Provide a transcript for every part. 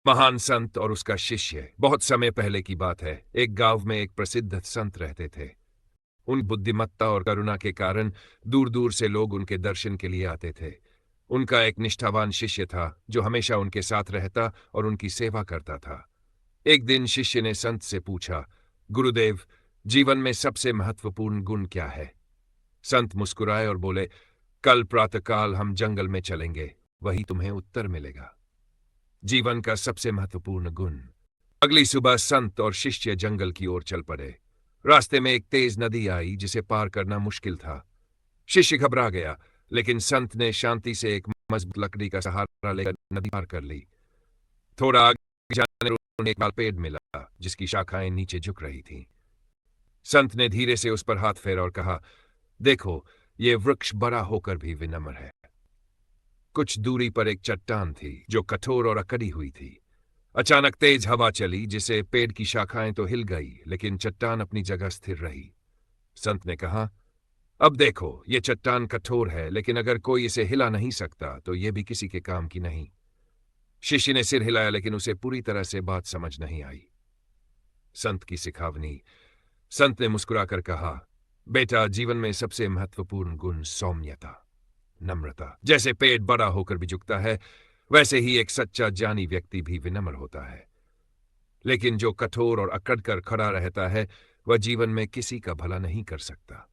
महान संत और उसका शिष्य। बहुत समय पहले की बात है। एक गांव में एक प्रसिद्ध संत रहते थे। उन बुद्धिमत्ता और करुणा के कारण दूर दूर से लोग उनके दर्शन के लिए आते थे। उनका एक निष्ठावान शिष्य था जो हमेशा उनके साथ रहता और उनकी सेवा करता था। एक दिन शिष्य ने संत से पूछा, गुरुदेव, जीवन में सबसे महत्वपूर्ण गुण क्या है? संत मुस्कुराए और बोले, कल प्रातःकाल हम जंगल में चलेंगे, वही तुम्हें उत्तर मिलेगा। जीवन का सबसे महत्वपूर्ण गुण। अगली सुबह संत और शिष्य जंगल की ओर चल पड़े। रास्ते में एक तेज नदी आई जिसे पार करना मुश्किल था। शिष्य घबरा गया, लेकिन संत ने शांति से एक मजबूत लकड़ी का सहारा लेकर नदी पार कर ली। थोड़ा आगे जाने पर उन्हें एक पेड़ मिला जिसकी शाखाएं नीचे झुक रही थीं। संत ने धीरे से उस पर हाथ फेरा और कहा, देखो, ये वृक्ष बड़ा होकर भी विनम्र है। कुछ दूरी पर एक चट्टान थी जो कठोर और अकड़ी हुई थी। अचानक तेज हवा चली जिसे पेड़ की शाखाएं तो हिल गई, लेकिन चट्टान अपनी जगह स्थिर रही। संत ने कहा, अब देखो, ये चट्टान कठोर है, लेकिन अगर कोई इसे हिला नहीं सकता तो ये भी किसी के काम की नहीं। शिष्य ने सिर हिलाया, लेकिन उसे पूरी तरह से बात समझ नहीं आई। संत की सिखावनी। संत ने मुस्कुराकर कहा, बेटा, जीवन में सबसे महत्वपूर्ण गुण सौम्यता, नम्रता। जैसे पेड़ बड़ा होकर भी झुकता है, वैसे ही एक सच्चा ज्ञानी व्यक्ति भी विनम्र होता है। लेकिन जो कठोर और अकड़ कर खड़ा रहता है, वह जीवन में किसी का भला नहीं कर सकता।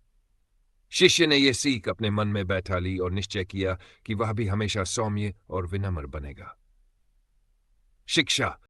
शिष्य ने यह सीख अपने मन में बैठा ली और निश्चय किया कि वह भी हमेशा सौम्य और विनम्र बनेगा। शिक्षा।